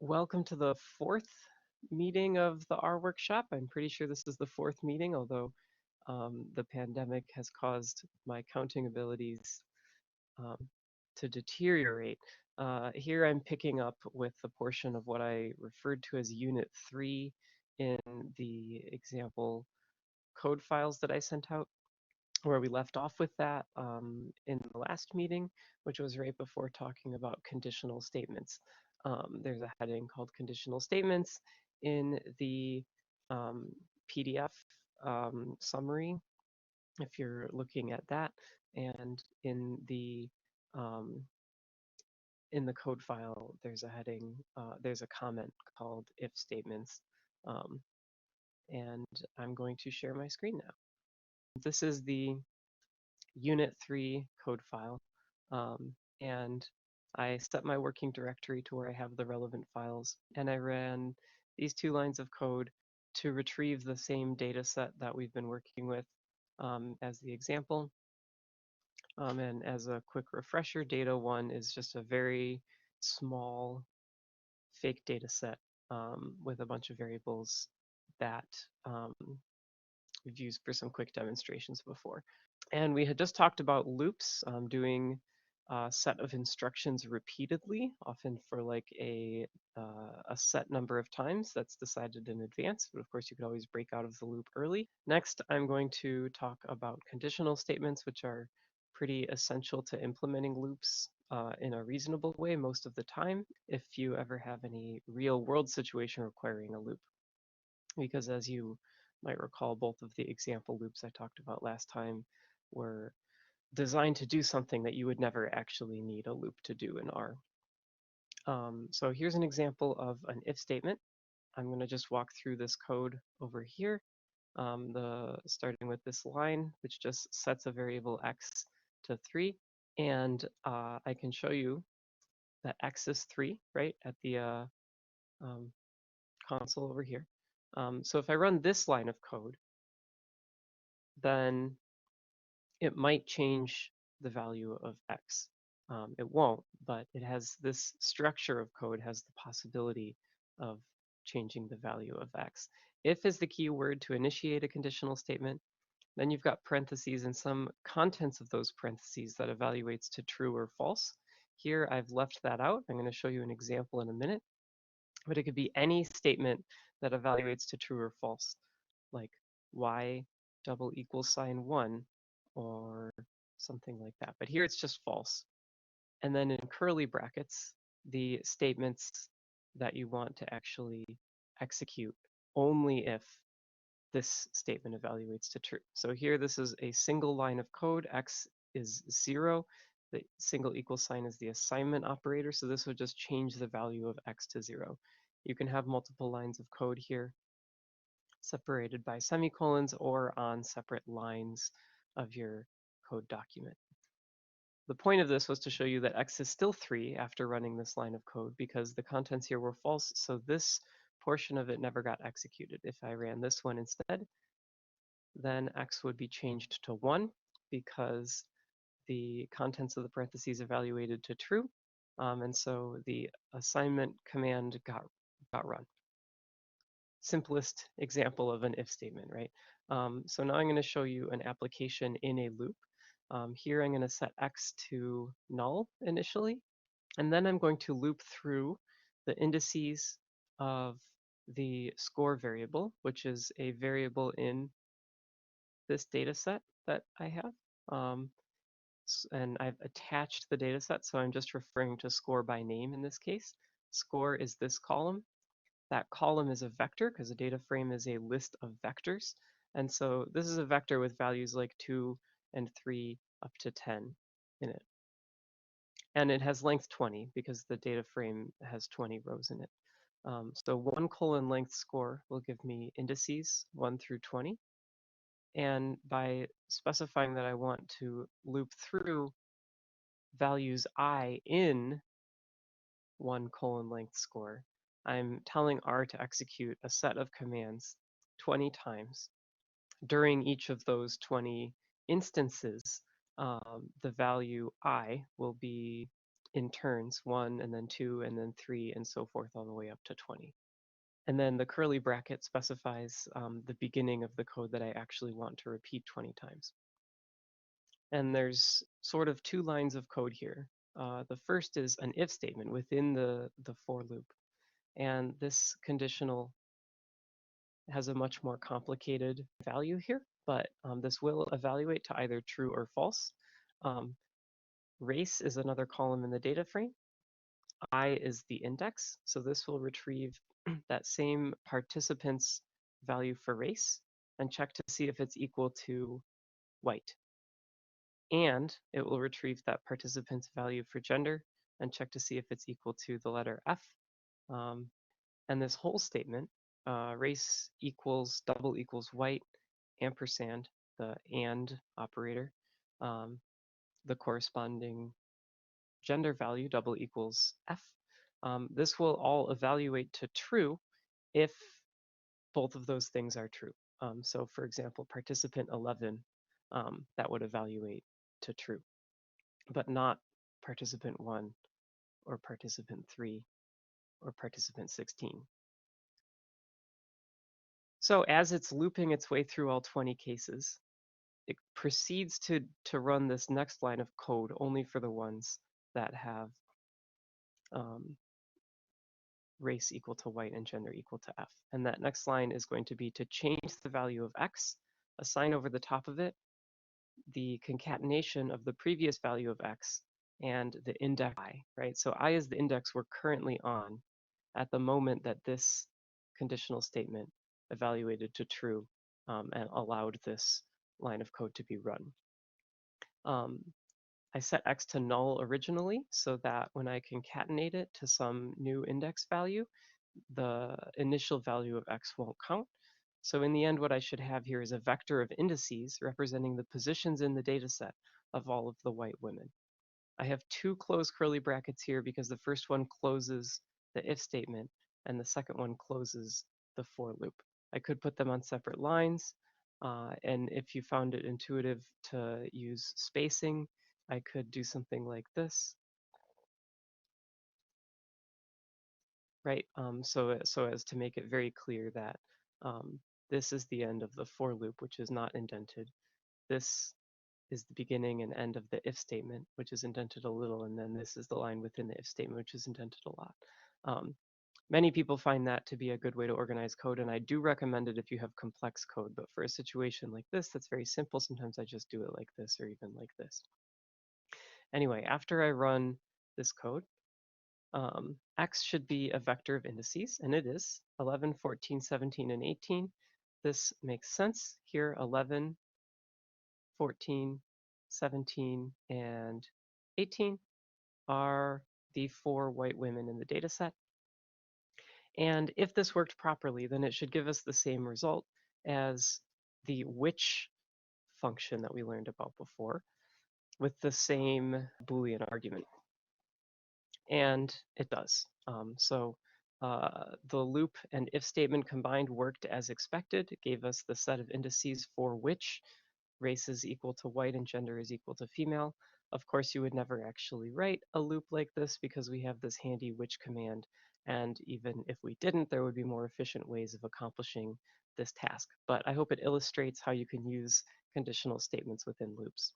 Welcome to the fourth meeting of the R workshop. I'm pretty sure this is the fourth meeting, although the pandemic has caused my counting abilities um, to deteriorate. Here I'm picking up with the portion of what I referred to as Unit 3 in the example code files that I sent out, where we left off with that in the last meeting, which was right before talking about conditional statements. There's a heading called conditional statements in the um, PDF summary, if you're looking at that, and um, in the code file, there's a heading, there's a comment called if statements, um, and I'm going to share my screen now. This is the Unit 3 code file, and I set my working directory to where I have the relevant files, and I ran these two lines of code to retrieve the same data set that we've been working with as the example. And as a quick refresher, data 1 is just a very small fake data set with a bunch of variables that we've used for some quick demonstrations before. And we had just talked about loops, doing a set of instructions repeatedly, often for like a set number of times that's decided in advance. But of course, you could always break out of the loop early. Next, I'm going to talk about conditional statements, which are pretty essential to implementing loops in a reasonable way most of the time, if you ever have any real world situation requiring a loop. Because as you might recall, both of the example loops I talked about last time were designed to do something that you would never actually need a loop to do in R. So here's an example of an if statement. I'm going to just walk through this code over here, starting with this line, which just sets a variable x to 3. And I can show you that x is 3, right, at the console over here. So if I run this line of code, then it might change the value of x. It won't, but it has this structure of code has the possibility of changing the value of x. If is the key word to initiate a conditional statement. Then you've got parentheses and some contents of those parentheses that evaluates to true or false. Here I've left that out. I'm going to show you an example in a minute, but it could be any statement that evaluates to true or false, like y double equals sign 1 or something like that. But here it's just false. And then in curly brackets, the statements that you want to actually execute only if this statement evaluates to true. So here this is a single line of code. X is 0. The single equal sign is the assignment operator. So this would just change the value of x to 0. You can have multiple lines of code here separated by semicolons or on separate lines of your code document. The point of this was to show you that x is still 3 after running this line of code because the contents here were false, so this portion of it never got executed. If I ran this one instead, then x would be changed to 1 because the contents of the parentheses evaluated to true, and so the assignment command got run. Simplest example of an if statement, right? So now I'm going to show you an application in a loop. Here I'm going to set x to null initially, and then I'm going to loop through the indices of the score variable, which is a variable in this data set that I have. And I've attached the data set, so I'm just referring to score by name in this case. Score is this column. That column is a vector because a data frame is a list of vectors. And so this is a vector with values like 2 and 3 up to 10 in it. And it has length 20 because the data frame has 20 rows in it. So 1 colon length score will give me indices 1 through 20. And by specifying that I want to loop through values I in 1 colon length score, I'm telling R to execute a set of commands 20 times. During each of those 20 instances, the value I will be in turns, 1 and then 2 and then 3 and so forth all the way up to 20. And then the curly bracket specifies the beginning of the code that I actually want to repeat 20 times. And there's sort of two lines of code here. The first is an if statement within the for loop. And this conditional has a much more complicated value here, but this will evaluate to either true or false. Race is another column in the data frame. I is the index, so this will retrieve that same participant's value for race and check to see if it's equal to white. And it will retrieve that participant's value for gender and check to see if it's equal to the letter F. And this whole statement, race equals double equals white, ampersand, the and operator, the corresponding gender value, double equals F. This will all evaluate to true if both of those things are true. So for example, participant 11, that would evaluate to true, but not participant 1 or participant 3 or participant 16. So as it's looping its way through all 20 cases, it proceeds to run this next line of code only for the ones that have race equal to white and gender equal to F. And that next line is going to be to change the value of X, assign over the top of it the concatenation of the previous value of X and the index I, right? So I is the index we're currently on at the moment that this conditional statement evaluated to true and allowed this line of code to be run. I set X to null originally so that when I concatenate it to some new index value, the initial value of X won't count. So in the end, what I should have here is a vector of indices representing the positions in the data set of all of the white women. I have two closed curly brackets here because the first one closes the if statement and the second one closes the for loop. I could put them on separate lines, and if you found it intuitive to use spacing, I could do something like this, right? So as to make it very clear that this is the end of the for loop, which is not indented. This is the beginning and end of the if statement, which is indented a little, and then this is the line within the if statement, which is indented a lot. Many people find that to be a good way to organize code, and I do recommend it if you have complex code, but for a situation like this that's very simple, sometimes I just do it like this or even like this. Anyway, after I run this code, X should be a vector of indices, and it is 11, 14, 17, and 18. This makes sense here. 11, 14, 17, and 18 are the 4 white women in the data set. And if this worked properly, then it should give us the same result as the which function that we learned about before with the same Boolean argument. And it does. The loop and if statement combined worked as expected. It gave us the set of indices for which race is equal to white and gender is equal to female. Of course, you would never actually write a loop like this because we have this handy which command. And even if we didn't, there would be more efficient ways of accomplishing this task. But I hope it illustrates how you can use conditional statements within loops.